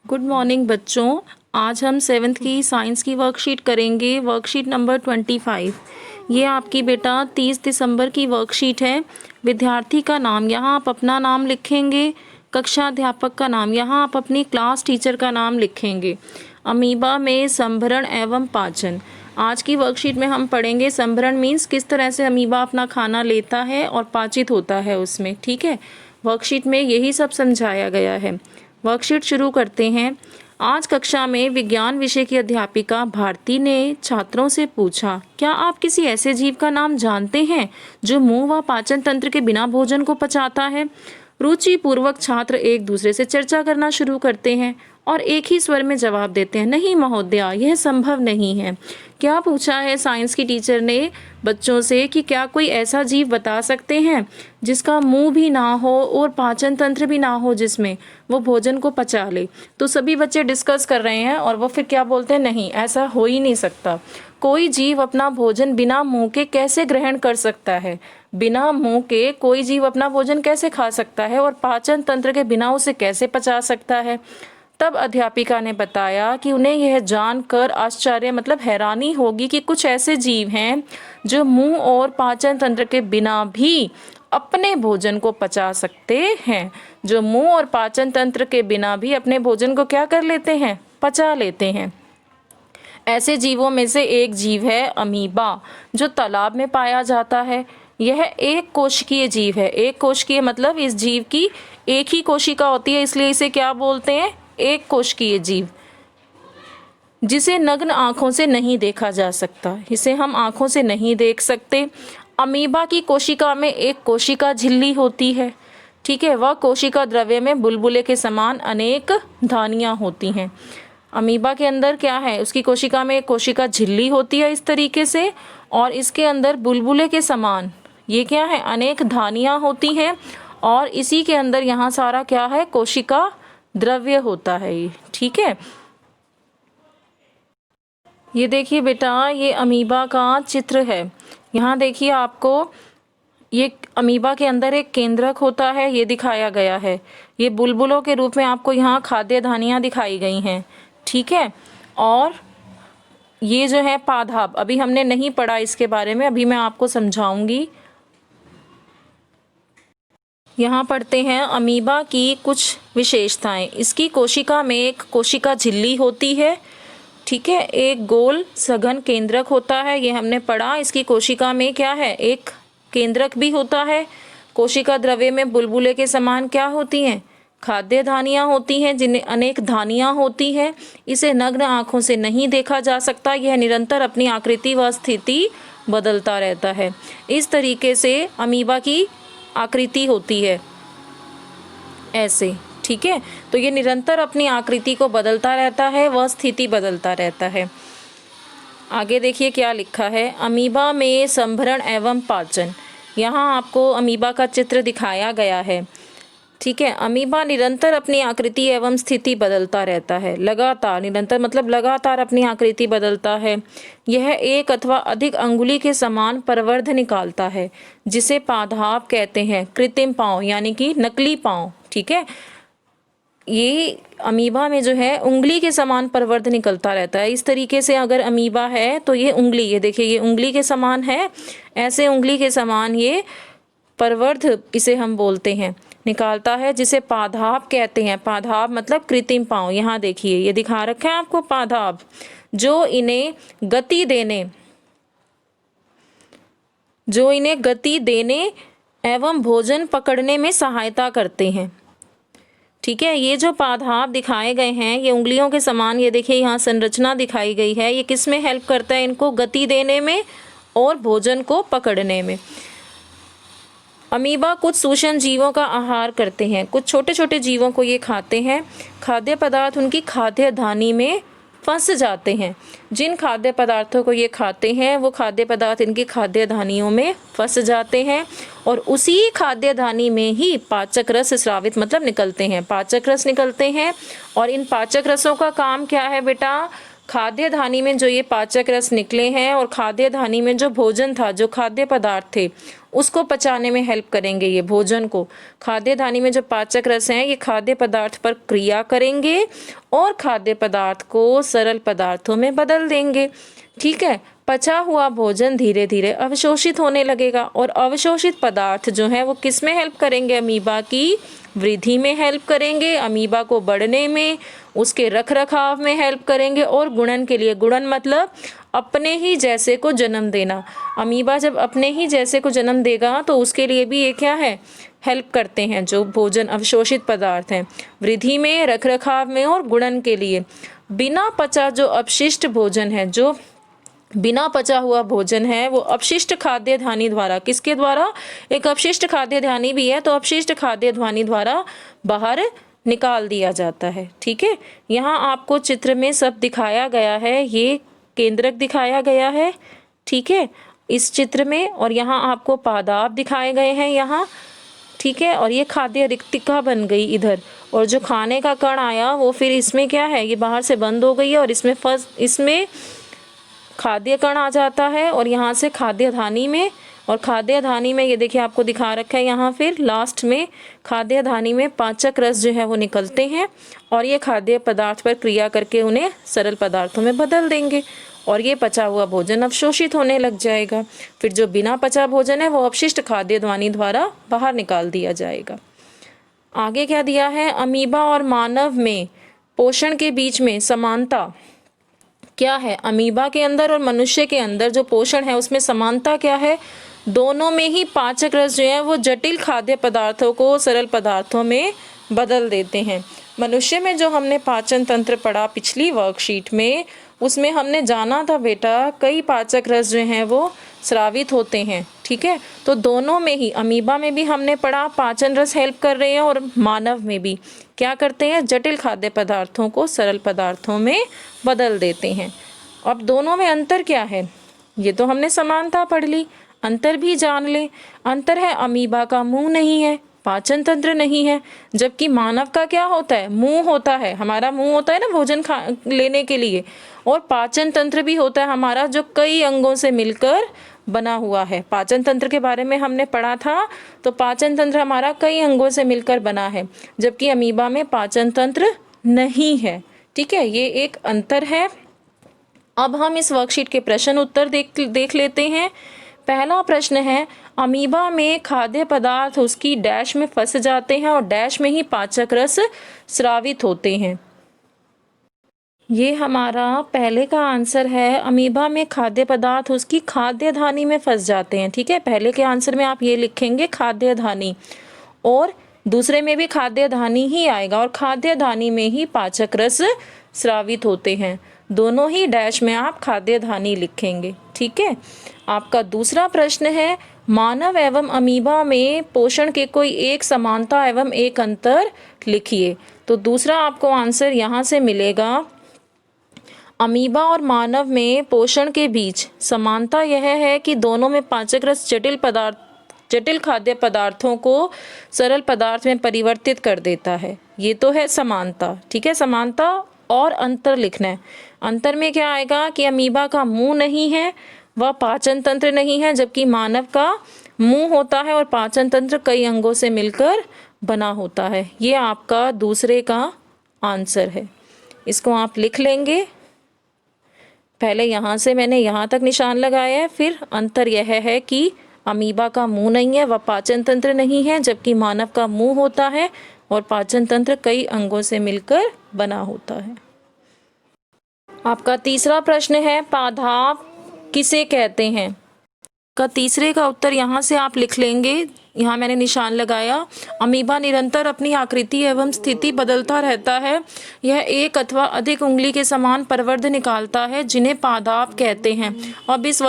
Good morning बच्चों। आज हम सेवन्थ की साइंस की वर्कशीट करेंगे, वर्कशीट नंबर 25। ये आपकी बेटा 30 दिसंबर की वर्कशीट है। विद्यार्थी का नाम यहाँ आप अपना नाम लिखेंगे, कक्षा अध्यापक का नाम यहाँ आप अपनी क्लास टीचर का नाम लिखेंगे। अमीबा में संभरण एवं पाचन। आज की वर्कशीट में हम पढ़ेंगे संभरण मीन्स किस तरह से अमीबा अपना खाना लेता है और पाचित होता है उसमें। ठीक है, वर्कशीट में यही सब समझाया गया है। वर्कशीट शुरू करते हैं। आज कक्षा में विज्ञान विषय की अध्यापिका भारती ने छात्रों से पूछा, क्या आप किसी ऐसे जीव का नाम जानते हैं जो मुंह व पाचन तंत्र के बिना भोजन को पचाता है? रुचि पूर्वक छात्र एक दूसरे से चर्चा करना शुरू करते हैं और एक ही स्वर में जवाब देते हैं, नहीं महोदया, यह संभव नहीं है। क्या पूछा है साइंस की टीचर ने बच्चों से कि क्या कोई ऐसा जीव बता सकते हैं जिसका मुंह भी ना हो और पाचन तंत्र भी ना हो, जिसमें वो भोजन को पचा ले। तो सभी बच्चे डिस्कस कर रहे हैं और वो फिर क्या बोलते हैं, नहीं ऐसा हो ही नहीं सकता। कोई जीव अपना भोजन बिना मुंह के कैसे ग्रहण कर सकता है? बिना मुंह के कोई जीव अपना भोजन कैसे खा सकता है और पाचन तंत्र के बिना उसे कैसे पचा सकता है? तब अध्यापिका ने बताया कि उन्हें यह जानकर आश्चर्य मतलब हैरानी होगी कि कुछ ऐसे जीव हैं जो मुंह और पाचन तंत्र के बिना भी अपने भोजन को पचा सकते हैं। जो मुंह और पाचन तंत्र के बिना भी अपने भोजन को क्या कर लेते हैं, पचा लेते हैं। ऐसे जीवों में से एक जीव है अमीबा, जो तालाब में पाया जाता है। यह एक कोशिकीय जीव है। एक कोशिकीय मतलब इस जीव की एक ही कोशिका होती है, इसलिए इसे क्या बोलते हैं, एक कोशिकीय जीव, जिसे नग्न आंखों से नहीं देखा जा सकता। इसे हम आंखों से नहीं देख सकते। अमीबा की कोशिका में एक कोशिका झिल्ली होती है। ठीक है, वह कोशिका द्रव्य में बुलबुले के समान अनेक धानियां होती हैं। अमीबा के अंदर क्या है, उसकी कोशिका में एक कोशिका झिल्ली होती है इस तरीके से, और इसके अंदर बुलबुले के समान ये क्या है, अनेक धानियां होती हैं, और इसी के अंदर यहाँ सारा क्या है, कोशिका द्रव्य होता है ये। ठीक है, ये देखिए बेटा, ये अमीबा का चित्र है। यहाँ देखिए आपको ये अमीबा के अंदर एक केंद्रक होता है, ये दिखाया गया है। ये बुलबुलों के रूप में आपको यहाँ खाद्य धानियाँ दिखाई गई हैं। ठीक है, और ये जो है पादाप, अभी हमने नहीं पढ़ा इसके बारे में, अभी मैं आपको समझाऊंगी। यहाँ पढ़ते हैं अमीबा की कुछ विशेषताएं। इसकी कोशिका में एक कोशिका झिल्ली होती है। ठीक है, एक गोल सघन केंद्रक होता है, ये हमने पढ़ा। इसकी कोशिका में क्या है, एक केंद्रक भी होता है। कोशिका द्रव्य में बुलबुले के समान क्या होती हैं, खाद्य धानियाँ होती हैं, जिन्हें अनेक धानियाँ होती हैं। इसे नग्न आँखों से नहीं देखा जा सकता। यह निरंतर अपनी आकृति व स्थिति बदलता रहता है। इस तरीके से अमीबा की आकृति होती है ऐसे। ठीक है, तो ये निरंतर अपनी आकृति को बदलता रहता है, वह स्थिति बदलता रहता है। आगे देखिए क्या लिखा है, अमीबा में संभरण एवं पाचन। यहाँ आपको अमीबा का चित्र दिखाया गया है। ठीक है, अमीबा निरंतर अपनी आकृति एवं स्थिति बदलता रहता है। लगातार, निरंतर मतलब लगातार अपनी आकृति बदलता है। यह एक अथवा अधिक अंगुली के समान प्रवर्ध निकालता है, जिसे पादाप कहते हैं। कृत्रिम पाँव यानी कि नकली पाँव। ठीक है, ये अमीबा में जो है उंगली के समान प्रवर्ध निकलता रहता है। इस तरीके से अगर अमीबा है तो ये उंगली, ये देखिए ये उंगली के समान है, ऐसे उंगली के समान ये प्रवर्ध इसे हम बोलते हैं, निकालता है, जिसे पादाप कहते हैं। पादाप मतलब कृत्रिम पाँव। यहाँ देखिए ये दिखा रखा है आपको पादाप, जो इन्हें गति देने एवं भोजन पकड़ने में सहायता करते हैं। ठीक है, ये जो पादाप दिखाए गए हैं, ये उंगलियों के समान, ये देखिए यहाँ संरचना दिखाई गई है। ये किस में हेल्प करता है, इनको गति देने में और भोजन को पकड़ने में। अमीबा कुछ सूक्ष्म जीवों का आहार करते हैं। कुछ छोटे छोटे जीवों को ये खाते हैं। खाद्य पदार्थ उनकी खाद्य धानी में फंस जाते हैं। जिन खाद्य पदार्थों को ये खाते हैं वो खाद्य पदार्थ इनकी खाद्य धानियों में फंस जाते हैं, और उसी खाद्य धानी में ही पाचक रस स्रावित मतलब निकलते हैं, पाचक रस निकलते हैं। और इन पाचक रसों का काम क्या है बेटा, खाद्य धानी में जो ये पाचक रस निकले हैं और खाद्य धानी में जो भोजन था, जो खाद्य पदार्थ थे, उसको पचाने में हेल्प करेंगे ये भोजन को। खाद्य धानी में जो पाचक रस हैं ये खाद्य पदार्थ पर क्रिया करेंगे और खाद्य पदार्थ को सरल पदार्थों में बदल देंगे। ठीक है, पचा हुआ भोजन धीरे धीरे अवशोषित होने लगेगा और अवशोषित पदार्थ जो है वो किस में हेल्प करेंगे? अमीबा की वृद्धि में हेल्प करेंगे, अमीबा को बढ़ने में, उसके रख रखाव में हेल्प करेंगे और गुणन के लिए, गुणन मतलब अपने ही जैसे को जन्म देना। अमीबा जब अपने ही जैसे को जन्म देगा तो उसके लिए भी ये क्या है? हेल्प करते हैं जो भोजन अवशोषित पदार्थ हैं, वृद्धि में, रख रखाव में और गुणन के लिए। बिना पचा जो अपशिष्ट भोजन है, जो बिना पचा हुआ भोजन है वो अपशिष्ट खाद्य धानी द्वारा, किसके द्वारा? एक अपशिष्ट खाद्य धानी भी है, तो अपशिष्ट खाद्य धानी द्वारा बाहर निकाल दिया जाता है। ठीक है, यहाँ आपको चित्र में सब दिखाया गया है, ये केंद्रक दिखाया गया है। ठीक है, इस चित्र में, और यहाँ आपको पादाप दिखाए गए हैं यहाँ। ठीक है, और ये खाद्य रिक्तिका बन गई इधर, और जो खाने का कण आया वो फिर इसमें क्या है? ये बाहर से बंद हो गई है और इसमें खाद्य कण आ जाता है और यहाँ से खाद्य धानी में, और खाद्य धानी में ये देखिए आपको दिखा रखा है यहाँ, फिर लास्ट में खाद्य धानी में पाचक रस जो है वो निकलते हैं और ये खाद्य पदार्थ पर क्रिया करके उन्हें सरल पदार्थों में बदल देंगे और ये पचा हुआ भोजन अवशोषित होने लग जाएगा। फिर जो बिना पचा भोजन है वो अपशिष्ट खाद्य धानी द्वारा बाहर निकाल दिया जाएगा। आगे क्या दिया है? अमीबा और मानव में पोषण के बीच में समानता क्या है? अमीबा के अंदर और मनुष्य के अंदर जो पोषण है उसमें समानता क्या है? दोनों में ही पाचक रस जो है वो जटिल खाद्य पदार्थों को सरल पदार्थों में बदल देते हैं। मनुष्य में जो हमने पाचन तंत्र पढ़ा पिछली वर्कशीट में, उसमें हमने जाना था बेटा कई पाचक रस जो हैं वो स्रावित होते हैं। ठीक है, तो दोनों में ही, अमीबा में भी हमने पढ़ा पाचन रस हेल्प कर रहे हैं और मानव में भी क्या करते हैं? जटिल खाद्य पदार्थों को सरल पदार्थों में बदल देते हैं। अब दोनों में अंतर क्या है? ये तो हमने समानता पढ़ ली, अंतर भी जान ले। अंतर है अमीबा का मुंह नहीं है, पाचन तंत्र नहीं है, जबकि मानव का क्या होता है? मुंह होता है। हमारा मुंह होता है ना भोजन लेने के लिए, और पाचन तंत्र भी होता है हमारा, जो कई अंगों से मिलकर बना हुआ है। पाचन तंत्र के बारे में हमने पढ़ा था, तो पाचन तंत्र हमारा कई अंगों से मिलकर बना है, जबकि अमीबा में पाचन तंत्र नहीं है। ठीक है, ये एक अंतर है। अब हम इस वर्कशीट के प्रश्न उत्तर देख लेते हैं। पहला प्रश्न है, अमीबा में खाद्य पदार्थ उसकी डैश में फंस जाते हैं और डैश में ही पाचक रस स्रावित होते हैं। ये हमारा पहले का आंसर है। अमीबा में खाद्य पदार्थ उसकी खाद्य धानी में फंस जाते हैं। ठीक है, पहले के आंसर में आप ये लिखेंगे खाद्य धानी, और दूसरे में भी खाद्य धानी ही आएगा और खाद्य धानी में ही पाचक रस स्रावित होते हैं। दोनों ही डैश में आप खाद्य धानी लिखेंगे। ठीक है, आपका दूसरा प्रश्न है, मानव एवं अमीबा में पोषण के कोई एक समानता एवं एक अंतर लिखिए। तो दूसरा आपको आंसर यहाँ से मिलेगा, अमीबा और मानव में पोषण के बीच समानता यह है कि दोनों में पाचक रस जटिल खाद्य पदार्थों को सरल पदार्थ में परिवर्तित कर देता है। ये तो है समानता। ठीक है, समानता और अंतर लिखना है। अंतर में क्या आएगा कि अमीबा का मुंह नहीं है, वह पाचन तंत्र नहीं है, जबकि मानव का मुंह होता है और पाचन तंत्र कई अंगों से मिलकर बना होता है। ये आपका दूसरे का आंसर है। इसको आप लिख लेंगे। पहले यहाँ से मैंने यहाँ तक निशान लगाया है। फिर अंतर यह है कि अमीबा का मुंह नहीं है, वह पाचन तंत्र नहीं है, जबकि मानव का मुंह होता है और पाचन तंत्र कई अंगों से मिलकर बना होता है। आपका तीसरा प्रश्न है, पादाप किसे कहते हैं? का तीसरे का उत्तर यहाँ से आप लिख लेंगे। यहाँ मैंने निशान लगाया। अमीबा निरंतर अपनी आकृति एवं स्थिति बदलता रहता है। यह एक अथवा अधिक उंगली के समान प्रवर्ध निकालता है, जिन्हें पादाप कहते हैं। अब इस